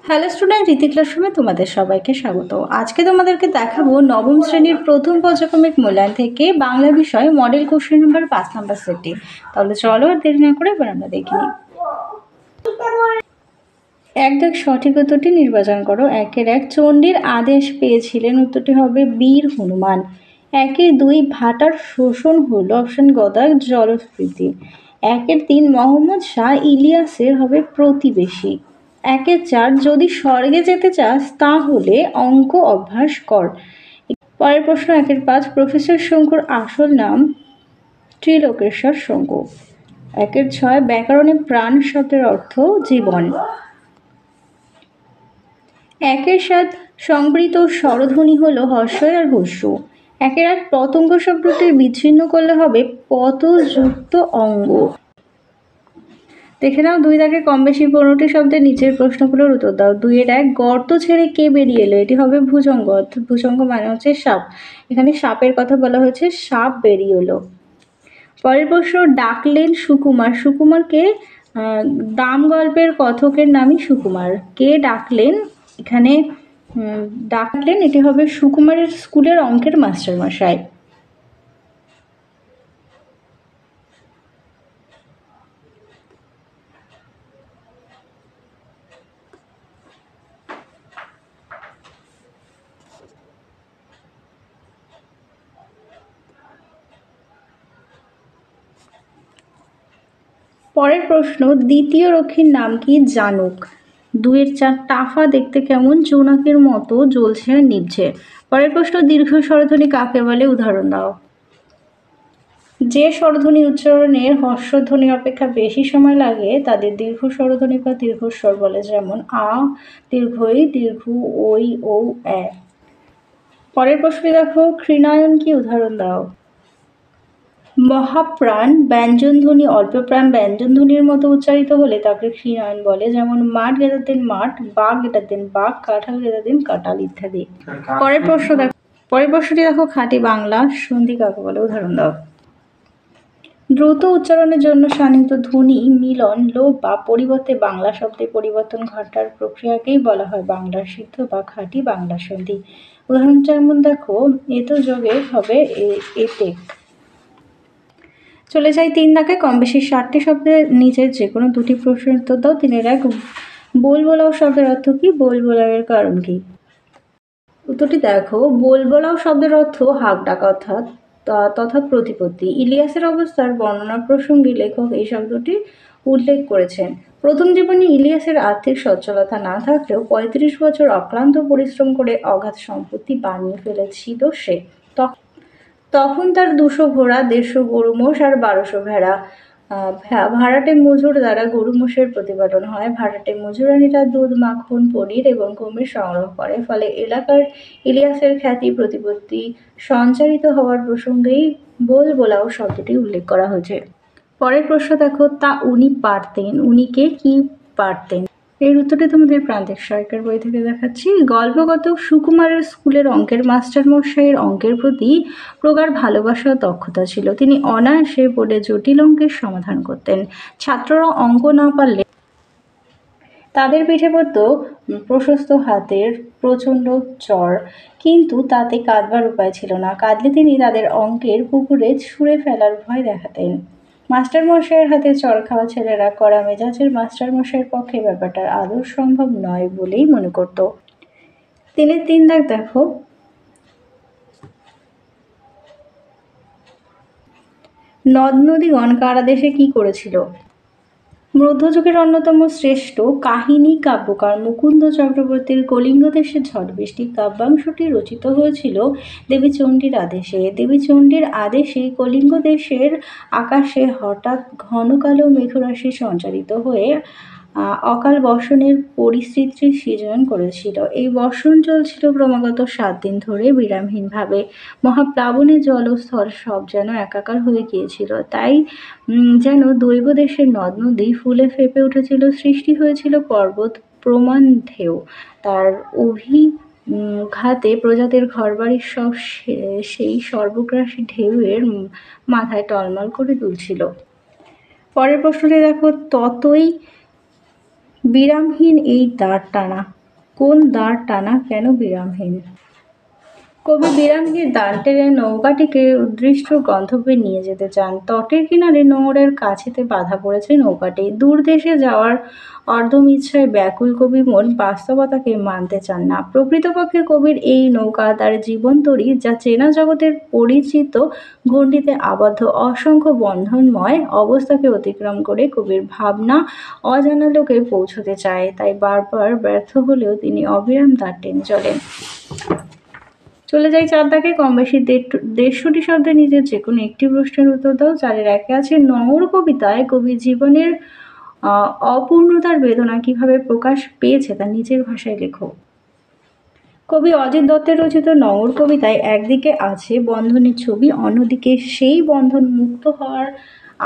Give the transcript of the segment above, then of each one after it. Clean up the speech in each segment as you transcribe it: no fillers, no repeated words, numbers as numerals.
Hello student, রীতি ক্লাসরুমে তোমাদের সবাইকে স্বাগত। আজকে তোমাদেরকে দেখাবো নবম শ্রেণীর প্রথম পর্যায়ক্রমিক মূল্যায়ন থেকে বাংলা বিষয় মডেল কোশ্চেন নাম্বার 5 নাম্বার সেটটি। তাহলে চলো আর দেরি না করে এবার আমরা দেখি। এক দেখ সঠিক উত্তরটি নির্বাচন করো। 1-1 চণ্ডীর আদেশ পেয়েছিলেন, উত্তরটি হবে বীর হনুমান। 1-2 ভাটার শোষণ হলো, অপশন গদা জলস্ফীতি। 1-3 মোহাম্মদ শাহ ইলিয়াসের হবে প্রতিবেশী। 1-4 যদি স্বর্গে যেতে চাস তাহলে অঙ্ক অভ্যাস কর। পরের প্রশ্ন 1-5 প্রফেসর শঙ্কুর আসল নাম ত্রিলোকেশ্বর শঙ্কু। 1-6 ব্যাকরণে প্রাণ শব্দের অর্থ জীবন। 1-7 সংবৃত স্বরধ্বনি হলো হর্ষই আর হস্যু। 1-8 পতঙ্গ শব্দটি বিচ্ছিন্ন করলে হবে পতযুক্ত অঙ্গ। দেখে নাও 2 দাগে কম বেশি 15টি শব্দের নিচের প্রশ্নগুলোর উত্তর দাও। 2-1 গর্ত ছেড়ে কে বেরিয়ে এলো, এটি হবে ভুজঙ্গ, অর্থাৎ ভুজঙ্গ মানে হচ্ছে সাপ। এখানে সাপের কথা বলা হয়েছে, সাপ বেরিয়ে এলো। পরের প্রশ্ন ডাকলেন সুকুমার। সুকুমারকে দাম গল্পের কথকের নামই সুকুমার। কে ডাকলেন, এখানে ডাকলেন, এটি হবে সুকুমারের স্কুলের অঙ্কের মাস্টারমশাই। পরের প্রশ্ন দ্বিতীয় রক্ষীর নাম কি, জানুক। 2-4 টাফা দেখতে কেমন, জোনাকের মতো জ্বলছে আর নিভছে। পরের প্রশ্ন দীর্ঘ স্বরধ্বনি কাকে বলে, উদাহরণ দাও। যে স্বরধ্বনি উচ্চারণের হর্ষধ্বনি অপেক্ষা বেশি সময় লাগে তাদের দীর্ঘ স্বরধ্বনি বা দীর্ঘস্বর বলে, যেমন আ দীর্ঘই, দীর্ঘ ওই, ও, এ। পরের প্রশ্নে দেখো কৃণায়ন কি, উদাহরণ দাও। মহাপ্রাণ ব্যঞ্জনধ্বনি অল্পপ্রাণ ব্যঞ্জনধ্বনির মতো উচ্চারিত হলে তাকে কৃণায়ন বলে, যেমন মাঠ > মাঠ, বাঘ > বাঘ, কাঁঠাল > কাঁঠাল ইত্যাদি। পরের প্রশ্নটি দেখো খাঁটি বাংলা সন্ধি কাকে বলে, উদাহরণ দাও। দ্রুত উচ্চারণের জন্য সান্নিহিত ধ্বনি মিলন, লোপ বা পরিবর্তে বাংলা শব্দে পরিবর্তন ঘটার প্রক্রিয়াকেই বলা হয় বাংলা সিদ্ধ বা খাঁটি বাংলা সন্ধি। উদাহরণ যেমন দেখো এতো যোগে হবে এতেক। চলে যাই 3 দাগে কম বেশি 60টি শব্দের নিচের যে কোনো দুটি প্রশ্নের উত্তর দাও। 3-1 বোলবোলাও শব্দের অর্থ কি, বোলবোলাওয়ের কারণ কি। উত্তরটি দেখো বোলবোলাও শব্দের অর্থ হাঁক ডাকা তথা প্রতিপত্তি। ইলিয়াসের অবস্থার বর্ণনা প্রসঙ্গে লেখক এই শব্দটি উল্লেখ করেছেন। প্রথম জীবনে ইলিয়াসের আর্থিক সচ্ছলতা না থাকলেও 35 বছর অক্লান্ত পরিশ্রম করে অগাধ সম্পত্তি বানিয়ে ফেলেছিল সে। তখন তার 200 ঘোড়া, 150 গরু মোষ আর 1200 ভেড়া। ভাড়াটে মজুর দ্বারা গরু মোষের প্রতিপালন হয়। ভাড়াটে মজুরানীরা দুধ, মাখন, পনির এবং কুমির সংগ্রহ করে। ফলে এলাকার ইলিয়াসের খ্যাতি প্রতিপত্তি সঞ্চারিত হওয়ার প্রসঙ্গেই বোলবোলাও শব্দটি উল্লেখ করা হয়েছে। পরের প্রশ্ন দেখো তা উনি পারতেন, উনি কে, কি পারতেন। এর উত্তরটি তোমাদের প্রান্তিক সহায়িকার বই থেকে দেখাচ্ছি। গল্পগত সুকুমারের স্কুলের অঙ্কের মাস্টারমশাইয়ের অঙ্কের প্রতি প্রগাঢ় ভালোবাসা ও দক্ষতা ছিল। তিনি অনায়াসে বোর্ডে জটিল অঙ্কের সমাধান করতেন। ছাত্ররা অঙ্ক না পারলে তাদের পিঠে পড়ত প্রশস্ত হাতের প্রচণ্ড চড়, কিন্তু তাতে কাঁদবার উপায় ছিল না। কাঁদলে তিনি তাদের অঙ্কের পুকুরে ছুঁড়ে ফেলার ভয় দেখাতেন। মাস্টারমশাইয়ের হাতে চড় খাওয়া ছেলেরা কড়া মেজাজের মাস্টারমশাইয়ের পক্ষে ব্যাপারটা আদৌ সম্ভব নয় বলেই মনে করত। 3 দাগ দেখো নদ নদীগণ কার আদেশে কি করেছিল। মধ্যযুগের অন্যতম শ্রেষ্ঠ কাহিনী কাব্যকার মুকুন্দ চক্রবর্তীর কলিঙ্গ দেশের ঝড় বৃষ্টি কাব্যাংশটি রচিত হয়েছিল দেবী চণ্ডীর আদেশে। দেবী চণ্ডীর আদেশে কলিঙ্গ দেশের আকাশে হঠাৎ ঘন কালো মেঘরাশি সঞ্চারিত হয়ে অকাল বর্ষণের পরিস্থিতি সৃজন করেছিল। এই বর্ষণ চলছিল ক্রমাগত 7 দিন ধরে বিরামহীনভাবে। মহাপ্লাবনে জলস্থল সব যেন একাকার হয়ে গিয়েছিল। তাই যেন দৈব দেশের নদ নদী ফুলে ফেঁপে উঠেছিল। সৃষ্টি হয়েছিল পর্বত প্রমাণ ঢেউ। তার অভিঘাতে প্রজাদের ঘরবাড়ির সব সেই সর্বগ্রাসী ঢেউয়ের মাথায় টলমল করে দুলছিল। পরের প্রশ্নটি দেখো বিরামহীন এই দ্বার টানা। কোন দ্বার টানা, কেন বিরামহীন? কবি বিরামহীন দ্বার টেনে নৌকাটিকে উদ্দিষ্ট গন্তব্যে নিয়ে যেতে চান। তটের কিনারে নোঙরের কাছেতে বাধা পড়েছে নৌকাটি। দূর দেশে যাওয়ার অর্ধমিচ্ছায় ব্যাকুল কবি মন বাস্তবতাকে মানতে চান না। প্রকৃতপক্ষে কবির এই নৌকা তার জীবনতরী, যা চেনা জগতের পরিচিত গণ্ডিতে আবদ্ধ অসংখ্য বন্ধনময় অবস্থাকে অতিক্রম করে কবির ভাবনা অজানা লোকে পৌঁছতে চায়। তাই বারবার ব্যর্থ হলেও তিনি অবিরাম দ্বার টেনে চলেন। চলে যাই 4 দাগে। কম বেশি 150টি শব্দে নিজের যে কোনো একটি প্রশ্নের উত্তর দাও। 4-এর 1-এ আছে নোঙর কবিতায় কবি জীবনের অপূর্ণতার বেদনা কিভাবে প্রকাশ পেয়েছে তা নিজের ভাষায় লেখো। কবি অজিত দত্তের রচিত নোঙর কবিতায় একদিকে আছে বন্ধনের ছবি, অন্যদিকে সেই বন্ধন মুক্ত হওয়ার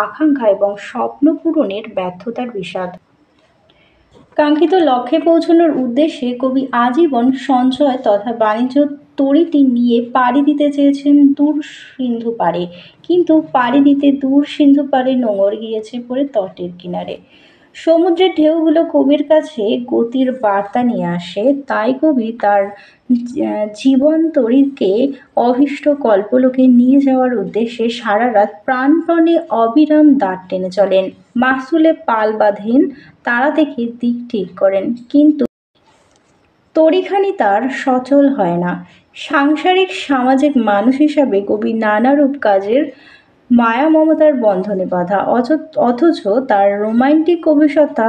আকাঙ্ক্ষা এবং স্বপ্ন পূরণের ব্যর্থতার বিষাদ। কাঙ্ক্ষিত লক্ষ্যে পৌঁছানোর উদ্দেশ্যে কবি আজীবন সঞ্চয় তথা বাণিজ্য তরীটি নিয়ে পাড়ি দিতে চেয়েছেন দূর সিন্ধু পাড়ে, কিন্তু পাড়ি দিতে দূর সিন্ধু পাড়ে নোঙর গিয়েছে পড়ে তটের কিনারে। সমুদ্রের ঢেউগুলো কবির কাছে গতির বার্তা নিয়ে আসে, তাই কবি তার জীবনতরীকে অভীষ্ট কল্পলোকে নিয়ে যাওয়ার উদ্দেশ্যে সারা রাত প্রাণপণে অবিরাম দাঁড় টেনে চলেন। মাসুলে পাল বাঁধেন, তারা দেখে দিক ঠিক করেন, কিন্তু তড়িখানি তার সচল হয় না। সাংসারিক সামাজিক মানুষ হিসাবে কবি নানারূপ কাজের মায়া মমতার বন্ধনে বাঁধা, অথচ তার রোমান্টিক কবিসত্তা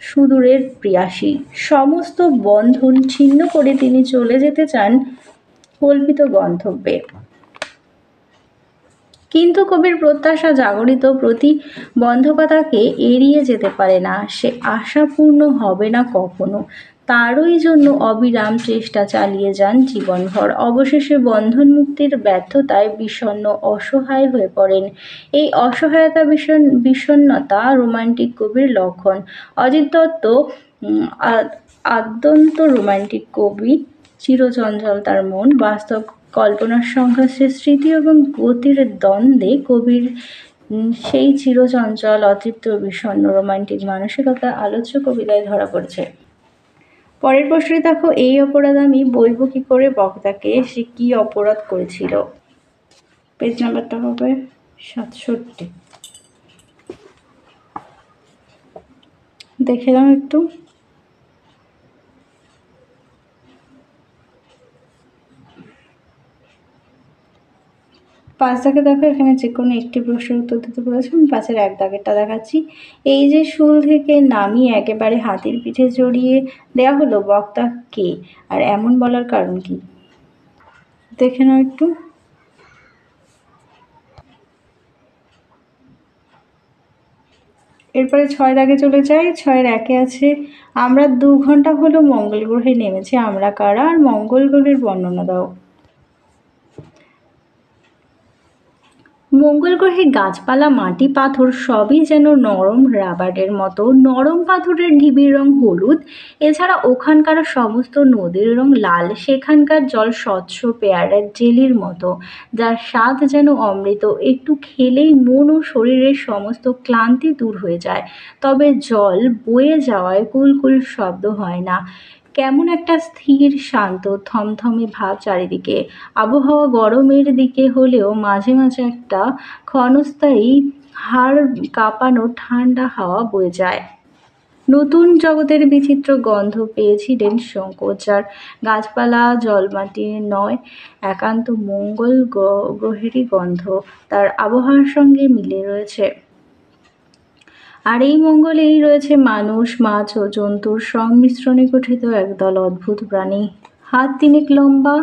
সুদূরের প্রিয়াসী। সমস্ত বন্ধন ছিন্ন করে তিনি চলে যেতে চান কল্পিত গন্তব্যে। কিন্তু কবির প্রত্যাশা জাগরিত প্রতিবন্ধকতাকে এড়িয়ে যেতে পারে না, সে আশা পূর্ণ হবে না কখনো। তারই জন্য অবিরাম চেষ্টা চালিয়ে যান জীবনভর। অবশেষে বন্ধন মুক্তির ব্যর্থতায় বিষণ্ণ অসহায় হয়ে পড়েন। এই অসহায়তা বিষণ্ণতা রোমান্টিক কবির লক্ষণ। অজিত দত্ত আদ্যন্ত রোমান্টিক কবি। চিরচঞ্চল তার মন, বাস্তব কল্পনার সংঘর্ষে স্মৃতি এবং গতির দ্বন্দ্বে কবির সেই চিরচঞ্চল অতৃপ্ত বিষণ্ণ রোমান্টিক মানসিকতা আলোচ্য কবিতায় ধরা পড়ছে। পরের প্রশ্নে দেখো, এই অপরাধ আমি বলব কি করে বক্তাকে, সে কি অপরাধ করেছিল। পেজ নাম্বারটা হবে 67। দেখে নাও একটু। পাঁচ দাগে দেখো, এখানে যে কোনো একটি প্রশ্নের উত্তর দিতে বলেছে। আমি 5-এর 1 দাগেরটা দেখাচ্ছি। এই যে শুল থেকে নামিয়ে একেবারে হাতির পিঠে জড়িয়ে দেওয়া হলো, বক্তা কে আর এমন বলার কারণ কি? দেখে নাও একটু। এরপরে 6 দাগে চলে যাই। 6-এর 1-এ আছে আমরা 2 ঘন্টা হলো মঙ্গল গ্রহে নেমেছি, আমরা কারা আর মঙ্গল গ্রহের বর্ণনা দাও। মঙ্গল গ্রহে গাছপালা, মাটি, পাথর সবই যেন নরম রাবারের মতো। নরম পাথরের ঢিবির রং হলুদ, এছাড়া ওখানকার সমস্ত নদীর রং লাল। সেখানকার জল স্বচ্ছ পেয়ারার জেলির মতো, যার স্বাদ যেন অমৃত। একটু খেলেই মন ও শরীরের সমস্ত ক্লান্তি দূর হয়ে যায়। তবে জল বয়ে যাওয়ায় কুলকুল শব্দ হয় না, কেমন একটা স্থির শান্ত থমথমে ভাব চারিদিকে। আবহাওয়া গরমের দিকে হলেও মাঝে মাঝে একটা ক্ষণস্থায়ী হাড় কাঁপানো ঠান্ডা হাওয়া বয়ে যায়। নতুন জগতের বিচিত্র গন্ধ পেয়েছিলেন শঙ্কর, যার গাছপালা জলমাটির নয়, একান্ত মঙ্গল গ্রহেরই গন্ধ তার আবহাওয়ার সঙ্গে মিলে রয়েছে। আর এই মঙ্গলেই রয়েছে মানুষ, মাছ ও জন্তুর সংমিশ্রণে গঠিত একদল অদ্ভুত প্রাণী। হাত 3 লম্বা,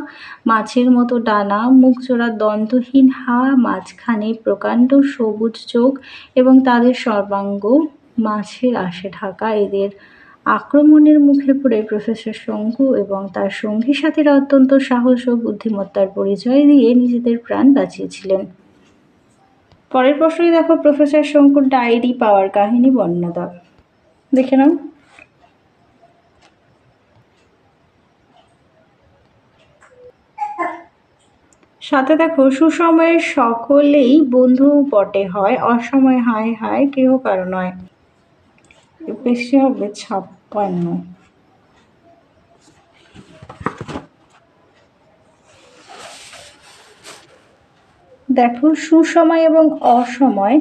মাছের মতো ডানা, মুখচোরা দন্তহীন হা, মাঝখানে প্রকাণ্ড সবুজ চোখ এবং তাদের সর্বাঙ্গ মাছের আশে ঢাকা। এদের আক্রমণের মুখে পড়ে প্রফেসর শঙ্কু এবং তার সঙ্গী সাথীরা অত্যন্ত সাহস ও বুদ্ধিমত্তার পরিচয় দিয়ে নিজেদের প্রাণ বাঁচিয়েছিলেন। পরের প্রশ্নই দেখো, প্রফেসর শঙ্কুর ডায়েরি পাওয়ার কাহিনী বর্ণনা দাও। দেখে নাও। সাথে দেখো, সুসময়ে সকলেই বন্ধু বটে হয়, অসময়ে হায় হায় কেহ কারো নয়। বেশি হবে 56। দেখো, সুসময় এবং অসময়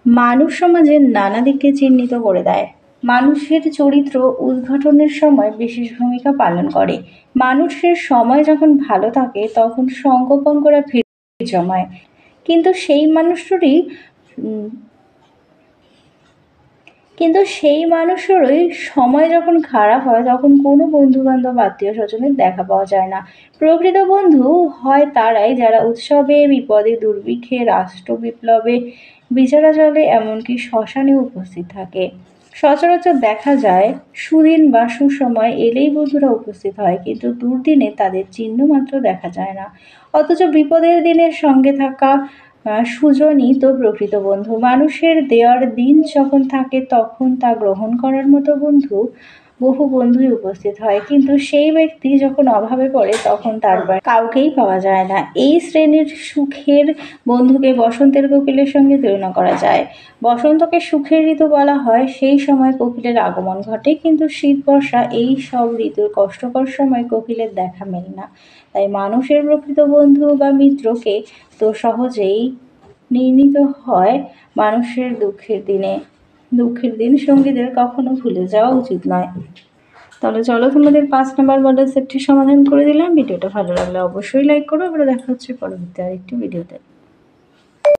মানব সমাজের নানা দিককে চিহ্নিত করে দেয়। মানুষের চরিত্র উদ্ঘাটনের সময় বিশেষ ভূমিকা পালন করে। মানুষের সময় যখন ভালো থাকে তখন সঙ্গপঙ্গরা ভিড় জমায়, কিন্তু সেই মানুষটিরই কিন্তু সেই মানুষেরই সময় যখন খারাপ হয় তখন কোনো বন্ধু-বান্ধব, আত্মীয়-স্বজনের দেখা পাওয়া যায় না। প্রকৃত বন্ধু হয় তারাই যারা উৎসবে, বিপদে, দুর্ভিক্ষে, রাষ্ট্র বিপ্লবে, বিচারাচলে এমনকি শ্মশানেও উপস্থিত থাকে। সচরাচর দেখা যায় সুদিন বা সুসময় এলেই বন্ধুরা উপস্থিত হয়, কিন্তু দুর্দিনে তাদের চিহ্ন মাত্র দেখা যায় না। অথচ বিপদের দিনের সঙ্গে থাকা সুজনই তো প্রকৃত বন্ধু। মানুষের দেওয়ার দিন যখন থাকে তখন তা গ্রহণ করার মতো বহু বন্ধুই উপস্থিত হয়, কিন্তু সেই ব্যক্তি যখন অভাবে পড়ে তখন তার কাউকেই পাওয়া যায় না। এই শ্রেণীর সুখের বন্ধুকে বসন্তের কোকিলের সঙ্গে তুলনা করা যায়। বসন্তকে সুখের ঋতু বলা হয়, সেই সময় কোকিলের আগমন ঘটে, কিন্তু শীত বর্ষা এই সব ঋতুর কষ্টকর সময় কোকিলের দেখা মেলে না। তাই মানুষের প্রকৃত বন্ধু বা মিত্রকে তো সহজেই নির্ণীত হয় মানুষের দুঃখের দিন সঙ্গীদের কখনো ভুলে যাওয়া উচিত নয়। তাহলে চলো, তোমাদের 5 নম্বর মডেল সেটটির সমাধান করে দিলাম। ভিডিওটা ভালো লাগলে অবশ্যই লাইক করো। আবার দেখা হচ্ছে পরবর্তী আরেকটি ভিডিওতে।